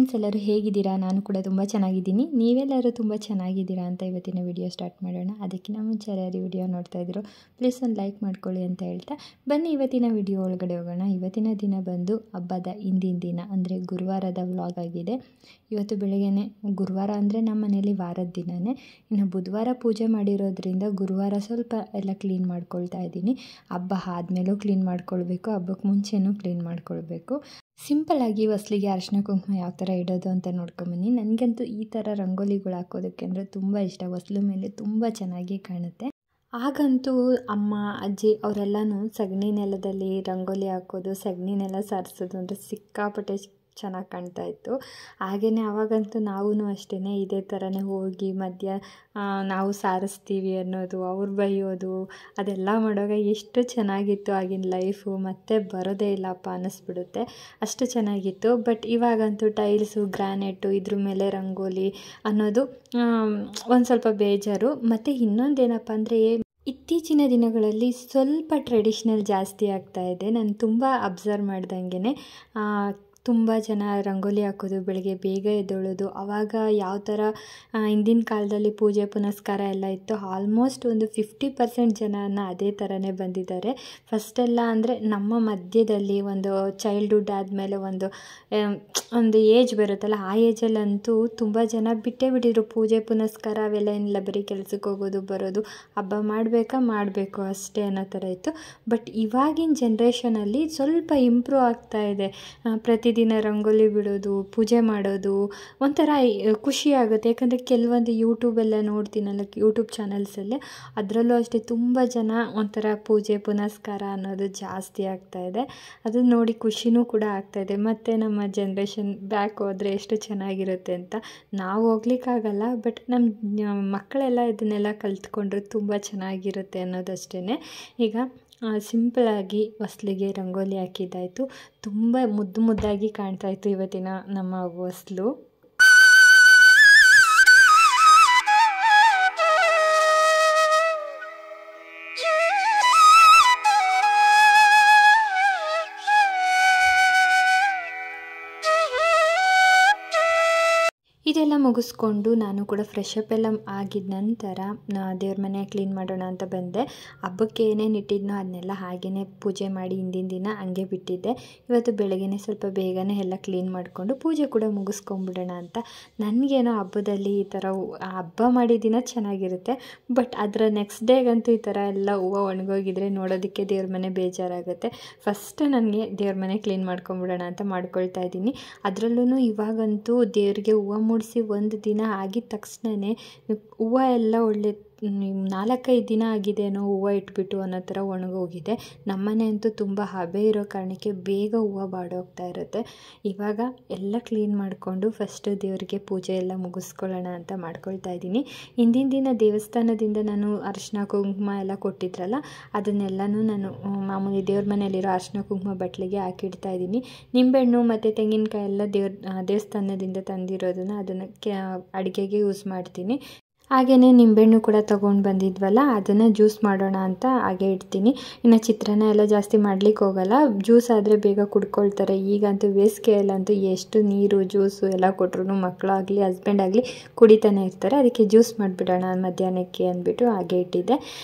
Friends, ಎಲ್ಲರೂ ಹೇಗಿದ್ದೀರಾ? ನಾನು ಕೂಡ ತುಂಬ ಚೆನ್ನಾಗಿದ್ದೀನಿ. ನೀವೆಲ್ಲರೂ ತುಂಬ ಚೆನ್ನಾಗಿದ್ದೀರಾ ಅಂತ ಇವತ್ತಿನ ವಿಡಿಯೋ ಸ್ಟಾರ್ಟ್ ಮಾಡೋಣ. ಅದಕ್ಕಿಂತ ಮುಂಚೆ ಯಾರು ವಿಡಿಯೋ ನೋಡ್ತಾ ಇದ್ರು ಪ್ಲೀಸ್ ಒಂದು ಲೈಕ್ ಮಾಡ್ಕೊಳ್ಳಿ ಅಂತ ಹೇಳ್ತಾ ಬನ್ನಿ ಇವತ್ತಿನ ವಿಡಿಯೋ ಒಳಗಡೆ ಹೋಗೋಣ. ಇವತ್ತಿನ ದಿನ ಬಂದು ಹಬ್ಬದ ಹಿಂದಿನ ದಿನ ಅಂದರೆ ಗುರುವಾರದ ವ್ಲಾಗ್ ಆಗಿದೆ. ಇವತ್ತು ಬೆಳಗ್ಗೆನೆ ಗುರುವಾರ ಅಂದರೆ ನಮ್ಮ ಮನೇಲಿ ವಾರದ ದಿನವೇ. ಇನ್ನು ಬುಧವಾರ ಪೂಜೆ ಮಾಡಿರೋದ್ರಿಂದ ಗುರುವಾರ ಸ್ವಲ್ಪ ಎಲ್ಲ ಕ್ಲೀನ್ ಮಾಡ್ಕೊಳ್ತಾ ಇದ್ದೀನಿ. ಹಬ್ಬ ಆದಮೇಲೂ ಕ್ಲೀನ್ ಮಾಡ್ಕೊಳ್ಬೇಕು, ಹಬ್ಬಕ್ಕೆ ಮುಂಚೆನೂ ಕ್ಲೀನ್ ಮಾಡ್ಕೊಳ್ಬೇಕು. ಸಿಂಪಲ್ಲಾಗಿ ಹೊಸ್ಲಿಗೆ ಅರಿಶಿನ ಕುಂಕುಮ ಯಾವ ಥರ ಇಡೋದು ಅಂತ ನೋಡ್ಕೊಂಬನ್ನಿ. ನನಗಂತೂ ಈ ಥರ ರಂಗೋಲಿಗಳು ಹಾಕೋದಕ್ಕೆ ಅಂದರೆ ತುಂಬ ಇಷ್ಟ. ಹೊಸ್ಲು ಮೇಲೆ ತುಂಬ ಚೆನ್ನಾಗಿ ಕಾಣುತ್ತೆ. ಆಗಂತೂ ಅಮ್ಮ ಅಜ್ಜಿ ಅವರೆಲ್ಲನೂ ಸಗಣಿ ನೆಲದಲ್ಲಿ ರಂಗೋಲಿ ಹಾಕೋದು, ಸಗಣಿ ನೆಲ ಸಾರಿಸೋದು ಅಂದರೆ ಸಿಕ್ಕಾಪಟ್ಟೆ ಚೆನ್ನಾಗಿ ಕಾಣ್ತಾ ಇತ್ತು. ಹಾಗೆಯೇ ಆವಾಗಂತೂ ನಾವೂ ಅಷ್ಟೇ ಇದೇ ಥರನೇ ಹೋಗಿ ಮಧ್ಯ ನಾವು ಸಾರಿಸ್ತೀವಿ ಅನ್ನೋದು, ಅವ್ರು ಬೈಯೋದು ಅದೆಲ್ಲ ಮಾಡುವಾಗ ಎಷ್ಟು ಚೆನ್ನಾಗಿತ್ತು ಆಗಿನ ಲೈಫು. ಮತ್ತೆ ಬರೋದೇ ಇಲ್ಲಪ್ಪ ಅನ್ನಿಸ್ಬಿಡುತ್ತೆ, ಅಷ್ಟು ಚೆನ್ನಾಗಿತ್ತು. ಬಟ್ ಇವಾಗಂತೂ ಟೈಲ್ಸು, ಗ್ರಾನೈಟು ಇದ್ರ ಮೇಲೆ ರಂಗೋಲಿ ಅನ್ನೋದು ಒಂದು ಸ್ವಲ್ಪ ಬೇಜಾರು. ಮತ್ತು ಇನ್ನೊಂದೇನಪ್ಪ ಅಂದರೆ ಇತ್ತೀಚಿನ ದಿನಗಳಲ್ಲಿ ಸ್ವಲ್ಪ ಟ್ರೆಡಿಷ್ನಲ್ ಜಾಸ್ತಿ ಆಗ್ತಾಯಿದೆ. ನಾನು ತುಂಬ ಅಬ್ಸರ್ವ್ ಮಾಡ್ದಂಗೆ ತುಂಬ ಜನ ರಂಗೋಲಿ ಹಾಕೋದು, ಬೆಳಗ್ಗೆ ಬೇಗ ಎದ್ದೇಳೋದು. ಆವಾಗ ಯಾವ ಥರ ಹಿಂದಿನ ಕಾಲದಲ್ಲಿ ಪೂಜೆ ಪುನಸ್ಕಾರ ಎಲ್ಲ ಇತ್ತು, ಆಲ್ಮೋಸ್ಟ್ ಒಂದು 50% ಜನನ ಅದೇ ಥರನೇ ಬಂದಿದ್ದಾರೆ. ಫಸ್ಟೆಲ್ಲ ಅಂದರೆ ನಮ್ಮ ಮಧ್ಯದಲ್ಲಿ ಒಂದು ಚೈಲ್ಡ್ಹುಡ್ ಆದಮೇಲೆ ಒಂದು ಏಜ್ ಬರುತ್ತಲ್ಲ, ಆ ಏಜಲ್ಲಂತೂ ತುಂಬ ಜನ ಬಿಟ್ಟೇ ಬಿಟ್ಟಿದ್ರು. ಪೂಜೆ ಪುನಸ್ಕಾರ ಅವೆಲ್ಲ ಏನಿಲ್ಲ, ಬರೀ ಕೆಲಸಕ್ಕೆ ಹೋಗೋದು ಬರೋದು, ಹಬ್ಬ ಮಾಡಬೇಕು ಅಷ್ಟೇ ಅನ್ನೋ ಥರ ಇತ್ತು. ಬಟ್ ಇವಾಗಿನ ಜನ್ರೇಷನಲ್ಲಿ ಸ್ವಲ್ಪ ಇಂಪ್ರೂವ್ ಆಗ್ತಾ ಇದೆ. ಪ್ರತಿದಿನ ರಂಗೋಲಿ ಬಿಡೋದು, ಪೂಜೆ ಮಾಡೋದು ಒಂಥರ ಖುಷಿ ಆಗುತ್ತೆ. ಯಾಕಂದರೆ ಕೆಲವೊಂದು ಯೂಟ್ಯೂಬೆಲ್ಲ ನೋಡ್ತೀನಲ್ಲ, ಯೂಟ್ಯೂಬ್ ಚಾನಲ್ಸಲ್ಲೇ, ಅದರಲ್ಲೂ ಅಷ್ಟೇ ತುಂಬ ಜನ ಒಂಥರ ಪೂಜೆ ಪುನಸ್ಕಾರ ಅನ್ನೋದು ಜಾಸ್ತಿ ಆಗ್ತಾಯಿದೆ. ಅದನ್ನು ನೋಡಿ ಖುಷಿನೂ ಕೂಡ ಆಗ್ತಾಯಿದೆ. ಮತ್ತು ನಮ್ಮ ಜನ್ರೇಷನ್ ಬ್ಯಾಕ್ ಹೋದರೆ ಎಷ್ಟು ಚೆನ್ನಾಗಿರುತ್ತೆ ಅಂತ. ನಾವು ಹೋಗ್ಲಿಕ್ಕಾಗಲ್ಲ, ಬಟ್ ನಮ್ಮ ಮಕ್ಕಳೆಲ್ಲ ಇದನ್ನೆಲ್ಲ ಕಲ್ತ್ಕೊಂಡ್ರೆ ತುಂಬ ಚೆನ್ನಾಗಿರುತ್ತೆ ಅನ್ನೋದಷ್ಟೇ. ಈಗ ಸಿಂಪಲಾಗಿ ಹೊಸ್ಲಿಗೆ ರಂಗೋಲಿ ಹಾಕಿದ್ದಾಯಿತು. ತುಂಬ ಮುದ್ದಾಗಿ ಕಾಣ್ತಾಯಿತ್ತು ಇವತ್ತಿನ ನಮ್ಮ ಹೊಸ್ಲು. ಇದೆಲ್ಲ ಮುಗಿಸ್ಕೊಂಡು ನಾನು ಕೂಡ ಫ್ರೆಶ್ ಅಪ್ ಎಲ್ಲ ಆಗಿದ ನಂತರ ದೇವ್ರ ಮನೆ ಕ್ಲೀನ್ ಮಾಡೋಣ ಅಂತ ಬಂದೆ. ಹಬ್ಬಕ್ಕೆ ಏನೇನು ಇಟ್ಟಿದ್ನೋ ಅದನ್ನೆಲ್ಲ ಹಾಗೆಯೇ ಪೂಜೆ ಮಾಡಿ ಹಿಂದಿನ ದಿನ ಹಂಗೆ ಬಿಟ್ಟಿದ್ದೆ. ಇವತ್ತು ಬೆಳಗ್ಗೆನೇ ಸ್ವಲ್ಪ ಬೇಗನೆ ಎಲ್ಲ ಕ್ಲೀನ್ ಮಾಡಿಕೊಂಡು ಪೂಜೆ ಕೂಡ ಮುಗಿಸ್ಕೊಂಬಿಡೋಣ ಅಂತ. ನನಗೇನೋ ಹಬ್ಬದಲ್ಲಿ ಈ ಥರ ಹಬ್ಬ ಮಾಡಿದ ದಿನ ಚೆನ್ನಾಗಿರುತ್ತೆ, ಬಟ್ ಅದರ ನೆಕ್ಸ್ಟ್ ಡೇಗಂತೂ ಈ ಥರ ಎಲ್ಲ ಹೂವು ಒಣಗೋಗಿದ್ರೆ ನೋಡೋದಕ್ಕೆ ದೇವ್ರ ಮನೆ ಬೇಜಾರಾಗುತ್ತೆ. ಫಸ್ಟ್ ನನಗೆ ದೇವ್ರ ಮನೆ ಕ್ಲೀನ್ ಮಾಡ್ಕೊಂಬಿಡೋಣ ಅಂತ ಮಾಡ್ಕೊಳ್ತಾ ಇದ್ದೀನಿ. ಅದರಲ್ಲೂ ಇವಾಗಂತೂ ದೇವರಿಗೆ ಹೂವು ಮೂಡಿಸಿ ಒಂದು ದಿನ ಆಗಿದ ತಕ್ಷಣವೇ ಹೂವು ಎಲ್ಲ ಒಳ್ಳೆ 4-5 ದಿನ ಆಗಿದೆನೋ ಹೂವು ಇಟ್ಬಿಟ್ಟು ಅನ್ನೋ ಥರ ಒಣಗೋಗಿದೆ. ನಮ್ಮನೆ ಅಂತೂ ತುಂಬ ಹಬೆ ಇರೋ ಕಾರಣಕ್ಕೆ ಬೇಗ ಹೂವು ಬಾಡೋಗ್ತಾ ಇರುತ್ತೆ. ಇವಾಗ ಎಲ್ಲ ಕ್ಲೀನ್ ಮಾಡಿಕೊಂಡು ಫಸ್ಟು ದೇವರಿಗೆ ಪೂಜೆ ಎಲ್ಲ ಮುಗಿಸ್ಕೊಳ್ಳೋಣ ಅಂತ ಮಾಡ್ಕೊಳ್ತಾ ಇದ್ದೀನಿ. ಹಿಂದಿನ ದಿನ ದೇವಸ್ಥಾನದಿಂದ ನಾನು ಅರಿಶಿನ ಕುಂಕುಮ ಎಲ್ಲ ಕೊಟ್ಟಿದ್ರಲ್ಲ, ಅದನ್ನೆಲ್ಲನೂ ನಾನು ಮಾಮೂಲಿ ದೇವ್ರ ಮನೆಯಲ್ಲಿರೋ ಅರಿಶಿನ ಕುಂಕುಮ ಬಟ್ಲಿಗೆ ಹಾಕಿಡ್ತಾ ಇದ್ದೀನಿ. ನಿಂಬೆಹಣ್ಣು ಮತ್ತು ತೆಂಗಿನಕಾಯಿ ಎಲ್ಲ ದೇವಸ್ಥಾನದಿಂದ ತಂದಿರೋದನ್ನು ಅದನ್ನು ಅಡುಗೆಗೆ ಯೂಸ್ ಮಾಡ್ತೀನಿ. ಹಾಗೆಯೇ ನಿಂಬೆಹಣ್ಣು ಕೂಡ ತೊಗೊಂಡು ಬಂದಿದ್ವಲ್ಲ, ಅದನ್ನು ಜ್ಯೂಸ್ ಮಾಡೋಣ ಅಂತ ಹಾಗೆ ಇಡ್ತೀನಿ. ಇನ್ನು ಚಿತ್ರಾನ್ನ ಎಲ್ಲ ಜಾಸ್ತಿ ಮಾಡ್ಲಿಕ್ಕೆ ಹೋಗಲ್ಲ, ಜ್ಯೂಸ್ ಆದರೆ ಬೇಗ ಕುಡ್ಕೊಳ್ತಾರೆ. ಈಗಂತೂ ಬೇಸಿಗೆಯಲ್ಲಂತೂ ಎಷ್ಟು ನೀರು ಜ್ಯೂಸು ಎಲ್ಲ ಕೊಟ್ಟರು ಮಕ್ಕಳಾಗಲಿ ಹಸ್ಬೆಂಡ್ ಆಗಲಿ ಕುಡಿತಾನೆ ಇರ್ತಾರೆ. ಅದಕ್ಕೆ ಜ್ಯೂಸ್ ಮಾಡಿಬಿಡೋಣ ಮಧ್ಯಾಹ್ನಕ್ಕೆ ಅಂದ್ಬಿಟ್ಟು ಹಾಗೆ ಇಟ್ಟಿದ್ದೆ.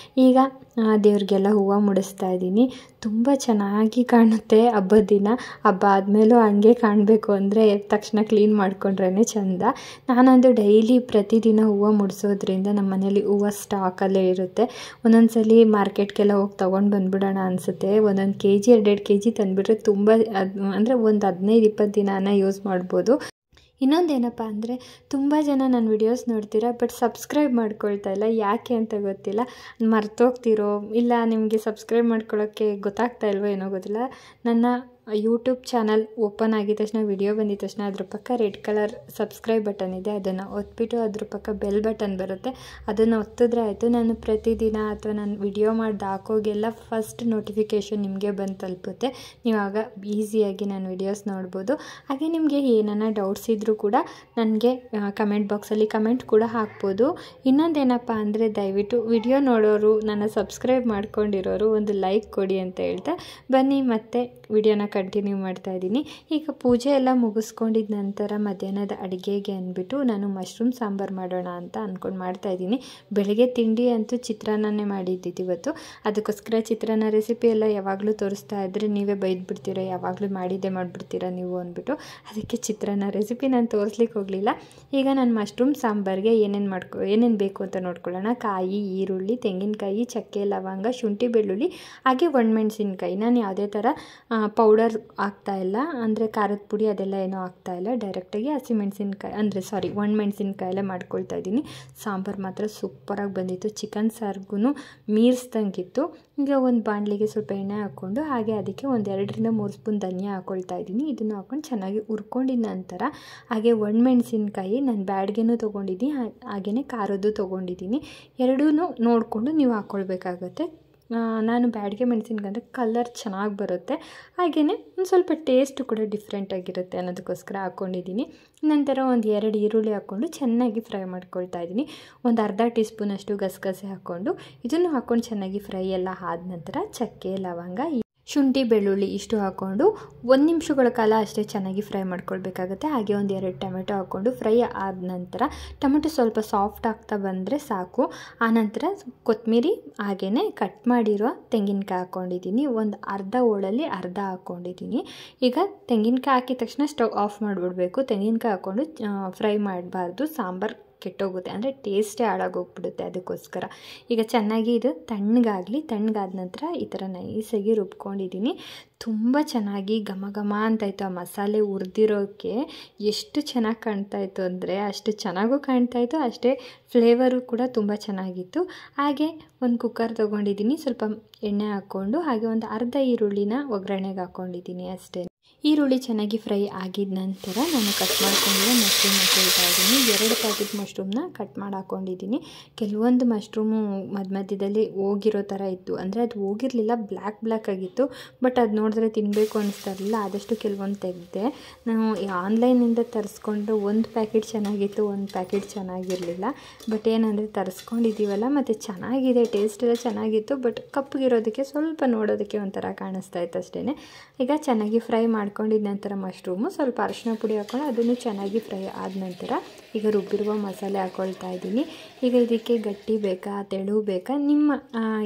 ಈಗ ದೇವ್ರಿಗೆಲ್ಲ ಹೂವು ಮುಡಿಸ್ತಾ ಇದ್ದೀನಿ. ತುಂಬ ಚೆನ್ನಾಗಿ ಕಾಣುತ್ತೆ ಹಬ್ಬದ ದಿನ. ಹಬ್ಬ ಆದಮೇಲೂ ಹಂಗೆ ಕಾಣಬೇಕು ಅಂದರೆ ತಕ್ಷಣ ಕ್ಲೀನ್ ಮಾಡ್ಕೊಂಡ್ರೇ ಚೆಂದ. ನಾನಂದು ಡೈಲಿ ಪ್ರತಿದಿನ ಹೂವು ಮುಡಿಸೋದ್ರಿಂದ ನಮ್ಮ ಮನೇಲಿ ಹೂವು ಸ್ಟಾಕಲ್ಲೇ ಇರುತ್ತೆ. ಒಂದೊಂದು ಸಲ ಮಾರ್ಕೆಟ್ಗೆಲ್ಲ ಹೋಗಿ ತೊಗೊಂಡು ಬಂದುಬಿಡೋಣ ಅನಿಸುತ್ತೆ. 1 kg 2 kg ತಂದುಬಿಟ್ರೆ ತುಂಬ ಅಂದರೆ ಒಂದು 15-20 ದಿನನ ಯೂಸ್ ಮಾಡ್ಬೋದು. ಇನ್ನೊಂದೇನಪ್ಪ ಅಂದರೆ ತುಂಬ ಜನ ನನ್ನ ವಿಡಿಯೋಸ್ ನೋಡ್ತೀರಾ, ಬಟ್ ಸಬ್ಸ್ಕ್ರೈಬ್ ಮಾಡ್ಕೊಳ್ತಾ ಇಲ್ಲ. ಯಾಕೆ ಅಂತ ಗೊತ್ತಿಲ್ಲ. ಮರ್ತೋಗ್ತಿರೋ ಇಲ್ಲ ನಿಮಗೆ ಸಬ್ಸ್ಕ್ರೈಬ್ ಮಾಡ್ಕೊಳ್ಳೋಕ್ಕೆ ಗೊತ್ತಾಗ್ತಾ ಇಲ್ವೋ ಏನೋ ಗೊತ್ತಿಲ್ಲ. ನನ್ನ ಯೂಟ್ಯೂಬ್ ಚಾನಲ್ ಓಪನ್ ಆಗಿದ ತಕ್ಷಣ, ವಿಡಿಯೋ ಬಂದಿದ ತಕ್ಷಣ ಅದ್ರ ಪಕ್ಕ ರೆಡ್ ಕಲರ್ ಸಬ್ಸ್ಕ್ರೈಬ್ ಬಟನ್ ಇದೆ, ಅದನ್ನು ಒತ್ಬಿಟ್ಟು ಅದ್ರ ಪಕ್ಕ ಬೆಲ್ ಬಟನ್ ಬರುತ್ತೆ, ಅದನ್ನು ಒತ್ತಿದ್ರೆ ಆಯಿತು. ನಾನು ಪ್ರತಿದಿನ ಅಥವಾ ನಾನು ವಿಡಿಯೋ ಮಾಡಿ ಹಾಕೋಗೆಲ್ಲ ಫಸ್ಟ್ ನೋಟಿಫಿಕೇಷನ್ ನಿಮಗೆ ಬಂದು ತಲುಪುತ್ತೆ. ನೀವು ಆಗ ಈಸಿಯಾಗಿ ನಾನು ವಿಡಿಯೋಸ್ ನೋಡ್ಬೋದು. ಹಾಗೆ ನಿಮಗೆ ಏನಾನ ಡೌಟ್ಸ್ ಇದ್ದರೂ ಕೂಡ ನನಗೆ ಕಮೆಂಟ್ ಬಾಕ್ಸಲ್ಲಿ ಕಮೆಂಟ್ ಕೂಡ ಹಾಕ್ಬೋದು. ಇನ್ನೊಂದೇನಪ್ಪ ಅಂದರೆ ದಯವಿಟ್ಟು ವಿಡಿಯೋ ನೋಡೋರು, ನನ್ನ ಸಬ್ಸ್ಕ್ರೈಬ್ ಮಾಡ್ಕೊಂಡಿರೋರು ಒಂದು ಲೈಕ್ ಕೊಡಿ ಅಂತ ಹೇಳ್ತಾ ಬನ್ನಿ ಮತ್ತೆ ವಿಡಿಯೋನ ಕಂಟಿನ್ಯೂ ಮಾಡ್ತಾಯಿದ್ದೀನಿ. ಈಗ ಪೂಜೆ ಎಲ್ಲ ಮುಗಿಸ್ಕೊಂಡಿದ್ದ ನಂತರ ಮಧ್ಯಾಹ್ನದ ಅಡುಗೆಗೆ ಅಂದ್ಬಿಟ್ಟು ನಾನು ಮಶ್ರೂಮ್ ಸಾಂಬಾರು ಮಾಡೋಣ ಅಂತ ಅಂದ್ಕೊಂಡು ಮಾಡ್ತಾಯಿದ್ದೀನಿ. ಬೆಳಗ್ಗೆ ತಿಂಡಿ ಅಂತೂ ಚಿತ್ರಾನ್ನನೇ ಮಾಡಿದ್ದಿದ್ದು ಇವತ್ತು. ಅದಕ್ಕೋಸ್ಕರ ಚಿತ್ರಾನ್ನ ರೆಸಿಪಿ ಎಲ್ಲ ಯಾವಾಗಲೂ ತೋರಿಸ್ತಾ ಇದ್ದರೆ ನೀವೇ ಬೈದ್ಬಿಡ್ತೀರ, ಯಾವಾಗಲೂ ಮಾಡಿಬಿಡ್ತೀರಾ ನೀವು ಅಂದ್ಬಿಟ್ಟು ಅದಕ್ಕೆ ಚಿತ್ರಾನ್ನ ರೆಸಿಪಿ ನಾನು ತೋರಿಸ್ಲಿಕ್ಕೆ ಹೋಗಲಿಲ್ಲ. ಈಗ ನಾನು ಮಶ್ರೂಮ್ ಸಾಂಬಾರಿಗೆ ಏನೇನು ಬೇಕು ಅಂತ ನೋಡ್ಕೊಳ್ಳೋಣ. ಕಾಯಿ, ಈರುಳ್ಳಿ, ತೆಂಗಿನಕಾಯಿ, ಚಕ್ಕೆ, ಲವಂಗ, ಶುಂಠಿ, ಬೆಳ್ಳುಳ್ಳಿ, ಹಾಗೆ ಒಣಮೆಣಸಿನ್ಕಾಯಿ. ನಾನು ಯಾವುದೇ ಥರ ಪೌಡರ್ ಹಾಕ್ತಾಯಿಲ್ಲ, ಅಂದರೆ ಖಾರದ ಪುಡಿ ಅದೆಲ್ಲ ಏನೂ ಹಾಕ್ತಾಯಿಲ್ಲ. ಡೈರೆಕ್ಟಾಗಿ ಒಣಮೆಣಸಿನ್ಕಾಯಲ್ಲೇ ಮಾಡ್ಕೊಳ್ತಾ ಇದ್ದೀನಿ. ಸಾಂಬಾರು ಮಾತ್ರ ಸೂಪರಾಗಿ ಬಂದಿತ್ತು. ಚಿಕನ್ ಸಾರಿಗೂ ಮೀರಿಸ್ದಂಗಿತ್ತು. ಈಗ ಒಂದು ಬಾಣಲಿಗೆ ಸ್ವಲ್ಪ ಎಣ್ಣೆ ಹಾಕ್ಕೊಂಡು ಹಾಗೆ ಅದಕ್ಕೆ 2-3 ಸ್ಪೂನ್ ಧನಿಯಾ ಹಾಕ್ಕೊಳ್ತಾ ಇದ್ದೀನಿ. ಇದನ್ನು ಹಾಕ್ಕೊಂಡು ಚೆನ್ನಾಗಿ ಹುರ್ಕೊಂಡಿದ್ದ ನಂತರ ಹಾಗೆ ಒಣಮೆಣಸಿನ್ಕಾಯಿ ನಾನು ಬ್ಯಾಡ್ಗೆನೂ ತೊಗೊಂಡಿದ್ದೀನಿ, ಹಾಗೆಯೇ ಖಾರದ್ದು ತೊಗೊಂಡಿದ್ದೀನಿ. ಎರಡೂ ನೋಡಿಕೊಂಡು ನೀವು ಹಾಕ್ಕೊಳ್ಬೇಕಾಗತ್ತೆ. ನಾನು ಬ್ಯಾಡ್ಗೆ ಮೆಣಸಿನ್ಕಾಯಿ ಅಂದರೆ ಕಲರ್ ಚೆನ್ನಾಗಿ ಬರುತ್ತೆ, ಹಾಗೆಯೇ ಒಂದು ಸ್ವಲ್ಪ ಟೇಸ್ಟು ಕೂಡ ಡಿಫ್ರೆಂಟಾಗಿರುತ್ತೆ ಅನ್ನೋದಕ್ಕೋಸ್ಕರ ಹಾಕ್ಕೊಂಡಿದ್ದೀನಿ. ನಂತರ 2 ಈರುಳ್ಳಿ ಹಾಕ್ಕೊಂಡು ಚೆನ್ನಾಗಿ ಫ್ರೈ ಮಾಡ್ಕೊಳ್ತಾ ಇದ್ದೀನಿ. ಅರ್ಧ ಟೀ ಸ್ಪೂನಷ್ಟು ಗಸಗಸೆ ಹಾಕ್ಕೊಂಡು ಇದನ್ನು ಹಾಕ್ಕೊಂಡು ಚೆನ್ನಾಗಿ ಫ್ರೈ ಎಲ್ಲ ಆದ ನಂತರ ಚಕ್ಕೆ, ಲವಂಗ, ಶುಂಠಿ, ಬೆಳ್ಳುಳ್ಳಿ ಇಷ್ಟು ಹಾಕ್ಕೊಂಡು 1 ನಿಮಿಷಗಳ ಕಾಲ ಅಷ್ಟೇ ಚೆನ್ನಾಗಿ ಫ್ರೈ ಮಾಡ್ಕೊಳ್ಬೇಕಾಗತ್ತೆ. ಹಾಗೆ 2 ಟೊಮೆಟೊ ಹಾಕ್ಕೊಂಡು ಫ್ರೈ ಆದ ನಂತರ ಟೊಮೆಟೊ ಸ್ವಲ್ಪ ಸಾಫ್ಟ್ ಆಗ್ತಾ ಬಂದರೆ ಸಾಕು. ಆನಂತರ ಕೊತ್ತಂಬರಿ ಹಾಗೆಯೇ ಕಟ್ ಮಾಡಿರೋ ತೆಂಗಿನಕಾಯಿ ಹಾಕ್ಕೊಂಡಿದ್ದೀನಿ. ಅರ್ಧ ಹೋಳಲ್ಲಿ ಅರ್ಧ ಹಾಕ್ಕೊಂಡಿದ್ದೀನಿ. ಈಗ ತೆಂಗಿನಕಾಯಿ ಹಾಕಿದ ತಕ್ಷಣ ಸ್ಟವ್ ಆಫ್ ಮಾಡಿಬಿಡ್ಬೇಕು. ತೆಂಗಿನಕಾಯಿ ಹಾಕ್ಕೊಂಡು ಫ್ರೈ ಮಾಡಬಾರ್ದು, ಸಾಂಬಾರು ಕೆಟ್ಟೋಗುತ್ತೆ, ಅಂದರೆ ಟೇಸ್ಟೇ ಹಾಳಾಗೋಗ್ಬಿಡುತ್ತೆ. ಅದಕ್ಕೋಸ್ಕರ ಈಗ ಚೆನ್ನಾಗಿ ಇದು ತಣ್ಣಗಾದ ನಂತರ ಈ ಥರ ನೈಸಾಗಿ ರುಬ್ಕೊಂಡಿದ್ದೀನಿ. ತುಂಬ ಚೆನ್ನಾಗಿ ಘಮ ಘಮ ಅಂತಾಯಿತ್ತು. ಆ ಮಸಾಲೆ ಹುರಿದಿರೋಕ್ಕೆ ಎಷ್ಟು ಚೆನ್ನಾಗಿ ಕಾಣ್ತಾಯಿತ್ತು ಅಂದರೆ ಅಷ್ಟು ಚೆನ್ನಾಗೂ ಕಾಣ್ತಾಯಿತ್ತು, ಅಷ್ಟೇ ಫ್ಲೇವರು ಕೂಡ ತುಂಬ ಚೆನ್ನಾಗಿತ್ತು. ಹಾಗೆ ಒಂದು ಕುಕ್ಕರ್ ತೊಗೊಂಡಿದ್ದೀನಿ. ಸ್ವಲ್ಪ ಎಣ್ಣೆ ಹಾಕ್ಕೊಂಡು ಹಾಗೆ ಅರ್ಧ ಈರುಳ್ಳಿನ ಒಗ್ಗರಣೆಗೆ ಹಾಕ್ಕೊಂಡಿದ್ದೀನಿ ಅಷ್ಟೇ. ಈರುಳ್ಳಿ ಚೆನ್ನಾಗಿ ಫ್ರೈ ಆಗಿದ ನಂತರ ನಾನು ಕಟ್ ಮಾಡ್ಕೊಂಡಿರೋ ಮಶ್ರೂಮ್ ಹಾಕ್ಕೊಳ್ತಾ ಇದ್ದೀನಿ. 2 ಪ್ಯಾಕೆಟ್ ಮಶ್ರೂಮ್ನ ಕಟ್ ಮಾಡಿ ಹಾಕ್ಕೊಂಡಿದ್ದೀನಿ. ಕೆಲವೊಂದು ಮಶ್ರೂಮು ಮಧ್ಯದಲ್ಲಿ ಹೋಗಿರೋ ಥರ ಇತ್ತು, ಅಂದರೆ ಅದು ಹೋಗಿರಲಿಲ್ಲ, ಬ್ಲ್ಯಾಕ್ ಆಗಿತ್ತು. ಬಟ್ ಅದು ನೋಡಿದ್ರೆ ತಿನ್ನಬೇಕು ಅನಿಸ್ತಾ ಇರಲಿಲ್ಲ. ಆದಷ್ಟು ಕೆಲವೊಂದು ತೆಗೆದೆ. ನಾವು ಆನ್ಲೈನಿಂದ ತರಿಸ್ಕೊಂಡು 1 ಪ್ಯಾಕೆಟ್ ಚೆನ್ನಾಗಿತ್ತು, 1 ಪ್ಯಾಕೆಟ್ ಚೆನ್ನಾಗಿರಲಿಲ್ಲ. ಬಟ್ ಏನಂದರೆ ತರಿಸ್ಕೊಂಡಿದ್ದೀವಲ್ಲ, ಮತ್ತು ಚೆನ್ನಾಗಿದೆ, ಟೇಸ್ಟ್ ಎಲ್ಲ ಚೆನ್ನಾಗಿತ್ತು. ಬಟ್ ಕಪ್ಪಗಿರೋದಕ್ಕೆ ಸ್ವಲ್ಪ ನೋಡೋದಕ್ಕೆ ಒಂಥರ ಕಾಣಿಸ್ತಾ ಇತ್ತು ಅಷ್ಟೇ. ಈಗ ಚೆನ್ನಾಗಿ ಫ್ರೈ ಮಾಡ್ಕೊಂಡಿದ್ದ ನಂತರ ಮಶ್ರೂಮು ಸ್ವಲ್ಪ ಅರಿಶಿನ ಪುಡಿ ಹಾಕ್ಕೊಂಡು ಅದನ್ನು ಚೆನ್ನಾಗಿ ಫ್ರೈ ಆದ ನಂತರ ಈಗ ರುಬ್ಬಿರುವ ಮಸಾಲೆ ಹಾಕ್ಕೊಳ್ತಾ ಇದ್ದೀನಿ. ಈಗ ಇದಕ್ಕೆ ಗಟ್ಟಿ ಬೇಕಾ ತೆಳು ಬೇಕಾ ನಿಮ್ಮ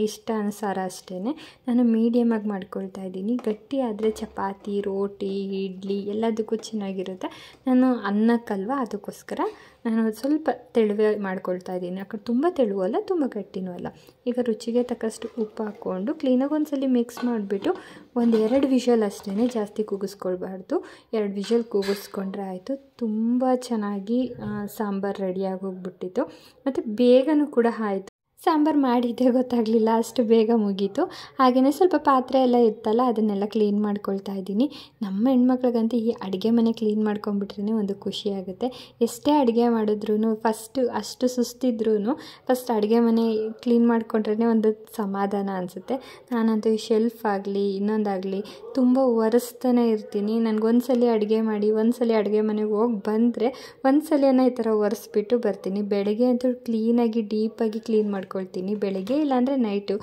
ಇಷ್ಟ ಅನುಸಾರ ಅಷ್ಟೇ. ನಾನು ಮೀಡಿಯಮಾಗಿ ಮಾಡ್ಕೊಳ್ತಾ ಇದ್ದೀನಿ. ಗಟ್ಟಿ ಆದರೆ ಚಪಾತಿ, ರೋಟಿ, ಇಡ್ಲಿ ಎಲ್ಲದಕ್ಕೂ ಚೆನ್ನಾಗಿರುತ್ತೆ. ನಾನು ಅನ್ನಕ್ಕಲ್ವ, ಅದಕ್ಕೋಸ್ಕರ ನಾನು ಸ್ವಲ್ಪ ತೆಳುವೆ ಮಾಡ್ಕೊಳ್ತಾ ಇದ್ದೀನಿ. ಆ ಕಡೆ ತುಂಬ ತೆಳುವಲ್ಲ, ತುಂಬ ಗಟ್ಟಿನೂ ಅಲ್ಲ. ಈಗ ರುಚಿಗೆ ತಕ್ಕಷ್ಟು ಉಪ್ಪು ಹಾಕ್ಕೊಂಡು ಕ್ಲೀನಾಗಿ ಒಂದ್ಸಲ ಮಿಕ್ಸ್ ಮಾಡಿಬಿಟ್ಟು 2 ವಿಷಲ್ ಅಷ್ಟೇ, ಜಾಸ್ತಿ ಕೂಗಿಸ್ಕೊಳ್ಬಾರ್ದು. 2 ವಿಷಲ್ ಕೂಗಿಸ್ಕೊಂಡ್ರೆ ಆಯಿತು. ತುಂಬ ಚೆನ್ನಾಗಿ ಸಾಂಬಾರು ರೆಡಿಯಾಗಿ ಹೋಗ್ಬಿಟ್ಟಿತ್ತು, ಮತ್ತು ಬೇಗನೂ ಕೂಡ ಆಯಿತು. ಸಾಂಬಾರು ಮಾಡಿದ್ದೆ ಗೊತ್ತಾಗಲಿಲ್ಲ, ಅಷ್ಟು ಬೇಗ ಮುಗೀತು. ಹಾಗೆಯೇ ಸ್ವಲ್ಪ ಪಾತ್ರೆ ಎಲ್ಲ ಇತ್ತಲ್ಲ, ಅದನ್ನೆಲ್ಲ ಕ್ಲೀನ್ ಮಾಡ್ಕೊಳ್ತಾ ಇದ್ದೀನಿ. ನಮ್ಮ ಹೆಣ್ಮಕ್ಳಿಗಂತೂ ಈ ಅಡುಗೆ ಮನೆ ಕ್ಲೀನ್ ಮಾಡ್ಕೊಂಡ್ಬಿಟ್ರೇ ಒಂದು ಖುಷಿ ಆಗುತ್ತೆ. ಎಷ್ಟೇ ಅಡುಗೆ ಮಾಡಿದ್ರೂ ಅಷ್ಟು ಸುಸ್ತಿದ್ರೂ ಫಸ್ಟ್ ಅಡುಗೆ ಮನೆ ಕ್ಲೀನ್ ಮಾಡ್ಕೊಂಡ್ರೇ ಒಂದು ಸಮಾಧಾನ ಅನಿಸುತ್ತೆ. ನಾನಂತೂ ಈ ಶೆಲ್ಫ್ ಆಗಲಿ ಇನ್ನೊಂದಾಗಲಿ ತುಂಬ ಒರೆಸ್ತಾನೆ ಇರ್ತೀನಿ. ನನಗೊಂದ್ಸಲಿ ಅಡುಗೆ ಮಾಡಿ ಒಂದ್ಸಲಿ ಅಡುಗೆ ಮನೆಗೆ ಹೋಗಿ ಬಂದರೆ ಒಂದ್ಸಲಿನ ಈ ಥರ ಒರೆಸ್ಬಿಟ್ಟು ಬರ್ತೀನಿ. ಬೆಳಗ್ಗೆ ಅಂತೂ ಕ್ಲೀನಾಗಿ ಡೀಪಾಗಿ ಕ್ಲೀನ್ ಮಾಡ್ಕೊಳ್ತೀನಿ, ಬೆಳಗ್ಗೆ ಇಲ್ಲಾಂದರೆ ನೈಟು.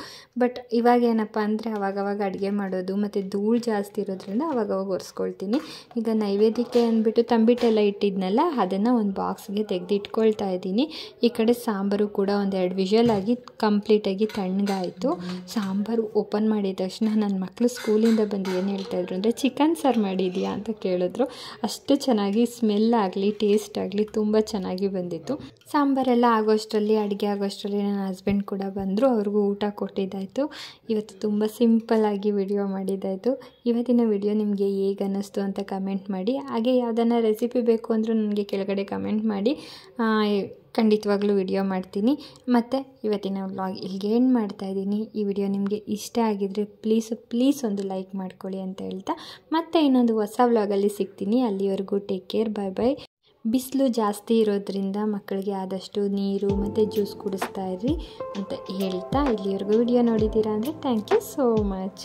ಬಟ್ ಇವಾಗ ಏನಪ್ಪ ಅಂದರೆ ಅವಾಗವಾಗ ಅಡುಗೆ ಮಾಡೋದು ಮತ್ತು ಧೂಳು ಜಾಸ್ತಿ ಇರೋದ್ರಿಂದ ಅವಾಗವಾಗ ಒರೆಸ್ಕೊಳ್ತೀನಿ. ಈಗ ನೈವೇದ್ಯಕ್ಕೆ ಅಂದ್ಬಿಟ್ಟು ತಂಬಿಟ್ಟೆಲ್ಲ ಇಟ್ಟಿದ್ನಲ್ಲ, ಅದನ್ನು ಒಂದು ಬಾಕ್ಸ್ಗೆ ತೆಗೆದಿಟ್ಕೊಳ್ತಾ ಇದ್ದೀನಿ. ಈ ಕಡೆ ಸಾಂಬಾರು ಕೂಡ 2 ವಿಷಲ್ ಆಗಿ ಕಂಪ್ಲೀಟಾಗಿ ತಣ್ಣಗಾಯಿತು. ಸಾಂಬಾರು ಓಪನ್ ಮಾಡಿದ ತಕ್ಷಣ ನನ್ನ ಮಕ್ಕಳು ಸ್ಕೂಲಿಂದ ಬಂದು ಏನು ಹೇಳ್ತಾಯಿದ್ರು ಅಂದರೆ ಚಿಕನ್ ಸಾರು ಮಾಡಿದೆಯಾ ಅಂತ ಕೇಳಿದ್ರು. ಅಷ್ಟು ಚೆನ್ನಾಗಿ ಸ್ಮೆಲ್ ಆಗಲಿ ಟೇಸ್ಟ್ ಆಗಲಿ ತುಂಬ ಚೆನ್ನಾಗಿ ಬಂದಿತ್ತು. ಸಾಂಬಾರೆಲ್ಲ ಅಡುಗೆ ಆಗೋಷ್ಟರಲ್ಲಿ ನನ್ನ ಹಸ್ಬೆಂಡ್ ಕೂಡ ಬಂದರು. ಅವ್ರಿಗೂ ಊಟ ಕೊಟ್ಟಿದ್ದಾಯಿತು. ಇವತ್ತು ತುಂಬ ಸಿಂಪಲ್ಲಾಗಿ ವಿಡಿಯೋ ಮಾಡಿದ್ದಾಯಿತು. ಇವತ್ತಿನ ವಿಡಿಯೋ ನಿಮಗೆ ಹೇಗೆ ಅನ್ನಿಸ್ತು ಅಂತ ಕಮೆಂಟ್ ಮಾಡಿ. ಹಾಗೆ ಯಾವುದನ್ನು ರೆಸಿಪಿ ಬೇಕು ಅಂದರೂ ನನಗೆ ಕೆಳಗಡೆ ಕಮೆಂಟ್ ಮಾಡಿ, ಖಂಡಿತವಾಗ್ಲೂ ವಿಡಿಯೋ ಮಾಡ್ತೀನಿ. ಮತ್ತು ಇವತ್ತಿನ ವ್ಲಾಗ್ ಇಲ್ಲಿಗೆ ಎಂಡ್ ಮಾಡ್ತಾಯಿದ್ದೀನಿ. ಈ ವಿಡಿಯೋ ನಿಮಗೆ ಇಷ್ಟ ಆಗಿದ್ದರೆ ಪ್ಲೀಸ್ ಒಂದು ಲೈಕ್ ಮಾಡ್ಕೊಳ್ಳಿ ಅಂತ ಹೇಳ್ತಾ ಮತ್ತೆ ಇನ್ನೊಂದು ಹೊಸ ವ್ಲಾಗಲ್ಲಿ ಸಿಗ್ತೀನಿ. ಅಲ್ಲಿವರೆಗೂ ಟೇಕ್ ಕೇರ್, ಬಾಯ್. ಬಿಸಿಲು ಜಾಸ್ತಿ ಇರೋದ್ರಿಂದ ಮಕ್ಕಳಿಗೆ ಆದಷ್ಟು ನೀರು ಮತ್ತು ಜ್ಯೂಸ್ ಕುಡಿಸ್ತಾ ಇರಿ ಅಂತ ಹೇಳ್ತಾ, ಇಲ್ಲಿವರೆಗೂ ವಿಡಿಯೋ ನೋಡಿದ್ದೀರಾ ಅಂದರೆ ಥ್ಯಾಂಕ್ ಯು ಸೋ ಮಚ್.